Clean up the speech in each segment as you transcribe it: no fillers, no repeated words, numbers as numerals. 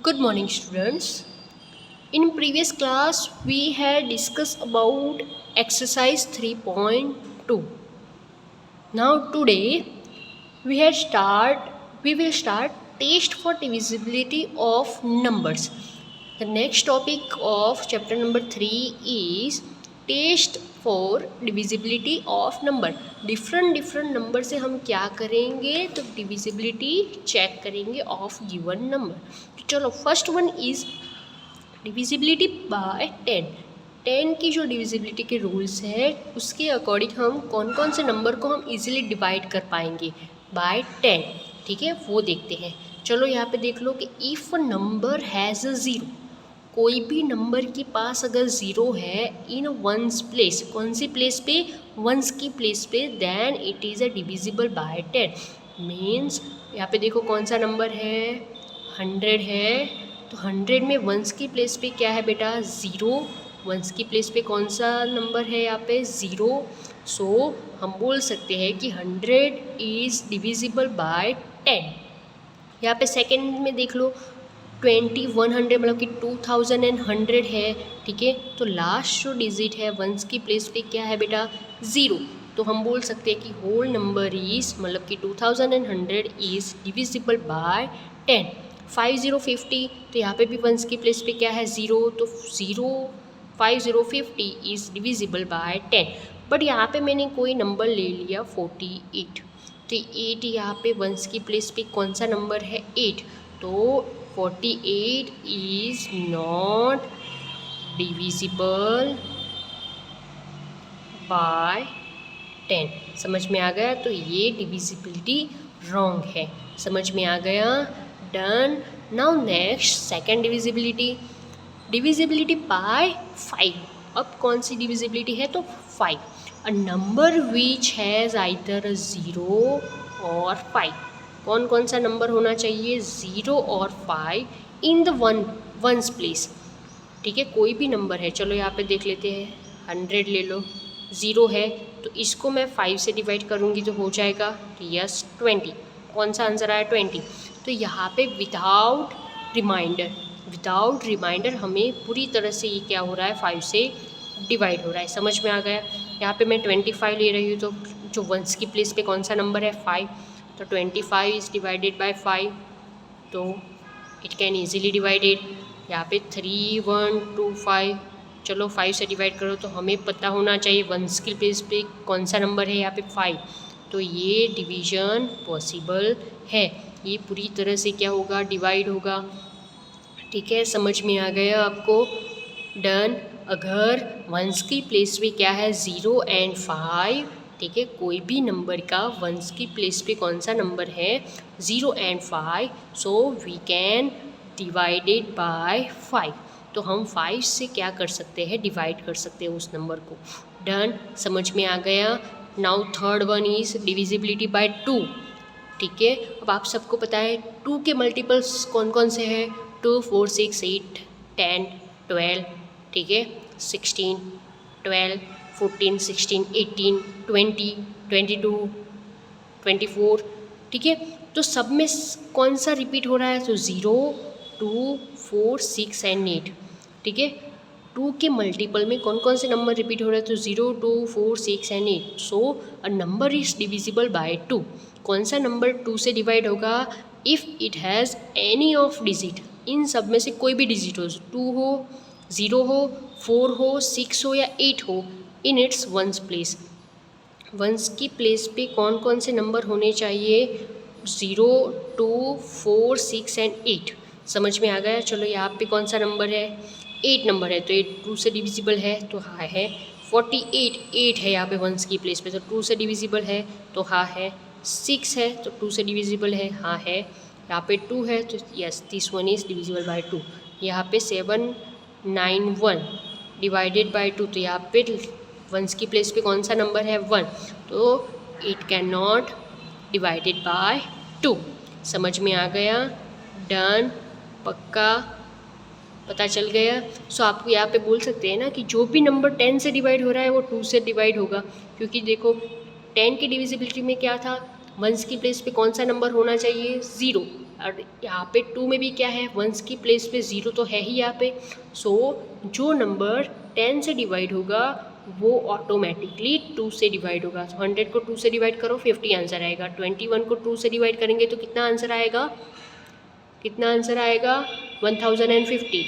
Good morning, students. In previous class, we had discussed about exercise 3.2. Now today, we will start test for divisibility of numbers. The next topic of chapter number 3 is test for divisibility of number. different number से हम क्या करेंगे, तो divisibility check करेंगे of given number. चलो, first one is divisibility bye 10. 10 की जो divisibility के रूल्स है उसके अकॉर्डिंग हम कौन कौन से नंबर को हम इजीली डिवाइड कर पाएंगे बाय 10. ठीक है, वो देखते हैं. चलो यहाँ पे देख लो कि if number has a zero, कोई भी नंबर के पास अगर ज़ीरो है इन वंस प्लेस, कौन सी प्लेस पे, वंस की प्लेस पे, then it is a divisible by 10. Means यहाँ पे देखो कौन सा नंबर है, 100 है, तो 100 में वंस की प्लेस पे क्या है बेटा, ज़ीरो. वंस की प्लेस पे कौन सा नंबर है यहाँ पे, ज़ीरो. सो हम बोल सकते हैं कि 100 इज़ डिविजिबल बाय 10. यहाँ पे सेकेंड में देख लो 2100 मतलब कि 2100 है. ठीक है, तो लास्ट जो डिजिट है वंस की प्लेस पे क्या है बेटा, ज़ीरो. तो हम बोल सकते हैं कि होल नंबर इज़ मतलब कि 2100 इज़ डिविजिबल बाय 10. 5050, तो यहाँ पे भी वंस की प्लेस पे क्या है, ज़ीरो. तो 5050 इज़ डिविजिबल बाय 10. बट यहाँ पे मैंने कोई नंबर ले लिया 48, तो 8 यहाँ पे वंस की प्लेस पे कौन सा नंबर है, 8. तो 48 इज़ नॉट डिविजिबल बाय 10. समझ में आ गया, तो ये डिविजिबिलिटी रॉन्ग है. समझ में आ गया, done. Now next second divisibility bye 5. अब कौन सी डिविजिबिलिटी है, तो 5. A number which has either 0 और 5. कौन कौन सा नंबर होना चाहिए, 0 और 5 इन द वंस प्लेस. ठीक है, कोई भी नंबर है. चलो यहाँ पे देख लेते हैं, 100 ले लो, 0 है, तो इसको मैं 5 से डिवाइड करूँगी तो हो जाएगा, यस 20. कौन सा आंसर आया, 20. तो यहाँ पे विदाउट रिमाइंडर हमें पूरी तरह से ये क्या हो रहा है, 5 से डिवाइड हो रहा है. समझ में आ गया. यहाँ पे मैं 25 ले रही हूँ, तो जो वंस की प्लेस पे कौन सा नंबर है, 5. तो 25 इज़ डिवाइडेड बाय 5, तो इट कैन ईजीली डिवाइडेड. यहाँ पे 3 1 2 5, चलो 5 से डिवाइड करो, तो हमें पता होना चाहिए वंस की प्लेस पे कौन सा नंबर है, यहाँ पे 5. तो ये डिवीज़न पॉसिबल है, ये पूरी तरह से क्या होगा, डिवाइड होगा. ठीक है, समझ में आ गया आपको, डन. अगर वंस की प्लेस पे क्या है, 0 एंड 5. ठीक है, कोई भी नंबर का वंस की प्लेस पे कौन सा नंबर है, 0 and 5, so we can divided by 5. तो हम 5 से क्या कर सकते हैं, डिवाइड कर सकते हैं उस नंबर को. डन, समझ में आ गया. Now third one is divisibility bye 2. ठीक है, अब आप सबको पता है 2 के मल्टीपल्स कौन कौन से हैं, 2 4 6 8 10 12. ठीक है, 16 12 14 16 18 20 22 24. ठीक है, तो सब में कौन सा रिपीट हो रहा है, तो 0 2 4 6 एंड 8. ठीक है, 2 के मल्टीपल में कौन कौन से नंबर रिपीट हो रहे हैं, तो 0 2 4 6 and 8. So a number is divisible by 2. कौन सा नंबर 2 से डिवाइड होगा, if it has any of digit. इन सब में से कोई भी डिजिट हो, 2 हो, 0 हो, 4 हो, 6 हो या 8 हो, in its ones place. Ones की प्लेस पे कौन कौन से नंबर होने चाहिए, 0 2 4 6 एंड 8. समझ में आ गया. चलो यहाँ पे कौन सा नंबर है, 8 नंबर है, तो 8 2 से डिविजिबल है, तो हाँ है. 48 8 है यहाँ पे वंस की प्लेस पे, तो 2 से डिविजिबल है, तो हाँ है. 6 है, तो 2 से डिविजिबल है, हाँ है. यहाँ पे 2 है, तो yes this one is divisible by 2. यहाँ पे 791 डिवाइडेड बाय 2, तो यहाँ पे वंस की प्लेस पे कौन सा नंबर है, 1. तो it can not divided by 2. समझ में आ गया, डन. पक्का पता चल गया. सो आपको यहाँ पे बोल सकते हैं ना कि जो भी नंबर 10 से डिवाइड हो रहा है वो 2 से डिवाइड होगा, क्योंकि देखो 10 की डिविजिबिलिटी में क्या था, वंस की प्लेस पे कौन सा नंबर होना चाहिए, 0. और यहाँ पे 2 में भी क्या है, वंस की प्लेस पे 0 तो है ही यहाँ पे। सो जो नंबर 10 से डिवाइड होगा वो ऑटोमेटिकली 2 से डिवाइड होगा। तो 100 को 2 से डिवाइड करो 50 आंसर आएगा। 21 को 2 से डिवाइड करेंगे तो कितना आंसर आएगा, कितना आंसर आएगा 1050।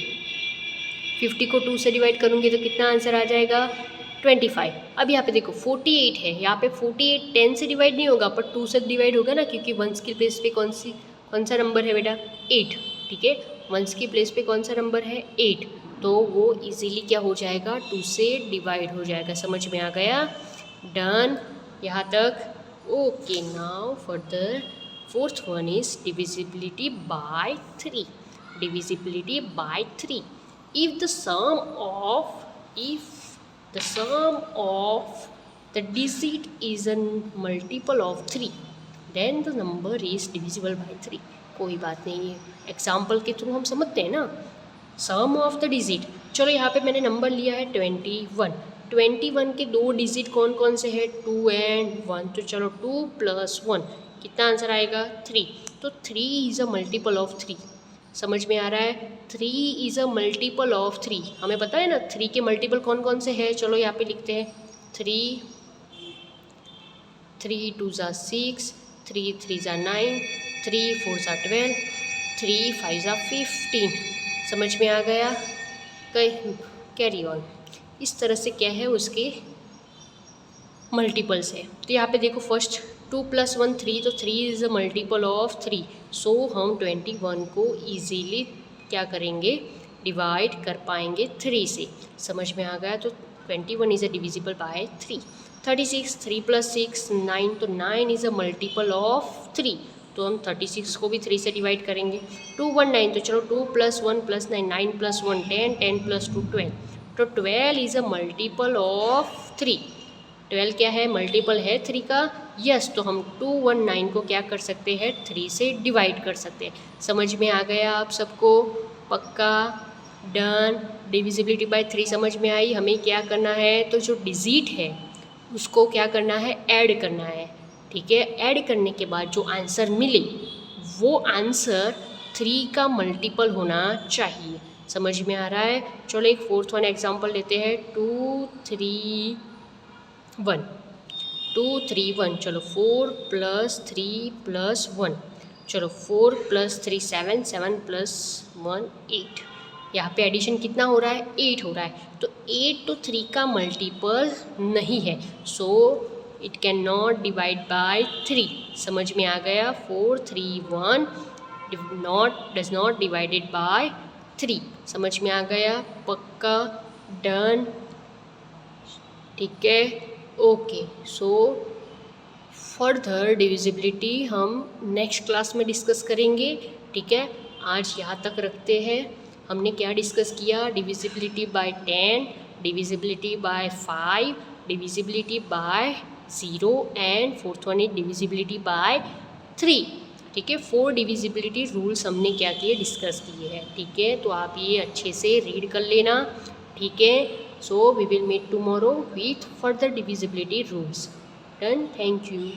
50 को 2 से डिवाइड करूँगी तो कितना आंसर आ जाएगा 25। अब यहाँ पे देखो 48 है, यहाँ पे 48 10 से डिवाइड नहीं होगा पर 2 से डिवाइड होगा ना, क्योंकि वंस की प्लेस पे कौन सा नंबर है बेटा 8। ठीक है, वंस की प्लेस पे कौन सा नंबर है 8, तो वो इजीली क्या हो जाएगा 2 से डिवाइड हो जाएगा। समझ में आ गया, डन यहाँ तक। Okay, now further fourth one is divisibility bye 3। Divisibility bye 3, if the sum of the digit is a multiple of 3 then the number is divisible by 3। कोई बात नहीं है, एग्जाम्पल के थ्रू हम समझते हैं ना। सम ऑफ द डिजिट, चलो यहाँ पे मैंने नंबर लिया है 21। 21 के 2 डिजिट कौन कौन से हैं 2 and 1, तो चलो 2 + 1 कितना आंसर आएगा 3। तो 3 इज़ अ मल्टीपल ऑफ 3। समझ में आ रहा है, 3 इज़ अ मल्टीपल ऑफ 3। हमें पता है ना 3 के मल्टीपल कौन कौन से हैं, चलो यहाँ पे लिखते हैं 3 2 = 6, 3 3 = 9, 3 4 = 12, 3 5 = 15। समझ में आ गया, कैरी ऑन। इस तरह से क्या है उसके मल्टीपल्स है। तो यहाँ पे देखो फर्स्ट 2 + 1 3, तो 3 इज़ अ मल्टीपल ऑफ 3। सो हम 21 को ईजीली क्या करेंगे डिवाइड कर पाएंगे 3 से। समझ में आ गया, तो 21 इज़ अ डिविजिबल बाय 3। 36 3 + 6 9, तो 9 इज़ अ मल्टीपल ऑफ 3, तो हम 36 को भी 3 से डिवाइड करेंगे। 219, तो चलो 2 + 1 + 9 9 + 1 10 10 + 2 12, तो 12 इज़ अ मल्टीपल ऑफ 3। 12 क्या है मल्टीपल है 3 का, यस। तो हम 219 को क्या कर सकते हैं 3 से डिवाइड कर सकते हैं। समझ में आ गया आप सबको, पक्का, डन। डिविजिबिलिटी बाय 3 समझ में आई। हमें क्या करना है, तो जो डिजिट है उसको क्या करना है ऐड करना है। ठीक है, ऐड करने के बाद जो आंसर मिले वो आंसर 3 का मल्टीपल होना चाहिए। समझ में आ रहा है, चलो एक फोर्थ वन एग्जांपल लेते हैं। 2 3 1, 2 3 1, चलो 4 + 3 + 1, चलो 4 + 3 7 7 + 1 8। यहाँ पे एडिशन कितना हो रहा है 8 हो रहा है, तो 8 तो 3 का मल्टीपल नहीं है, so it can not divide by 3। समझ में आ गया, 4 3 1 डज नॉट डिवाइडेड बाय 3। समझ में आ गया, पक्का, डन। ठीक है, ओके। सो फर्दर डिविजिबिलिटी हम नेक्स्ट क्लास में डिस्कस करेंगे। ठीक है, आज यहाँ तक रखते हैं। हमने क्या डिस्कस किया, divisibility bye 10, divisibility bye 5, divisibility bye 0 and fourth one is divisibility bye 3। ठीक है, 4 डिविजिबिलिटी रूल्स हमने क्या किए डिस्कस किए हैं। ठीक है, तो आप ये अच्छे से रीड कर लेना। ठीक है, so we will meet tomorrow with further divisibility rules. Done. Thank you.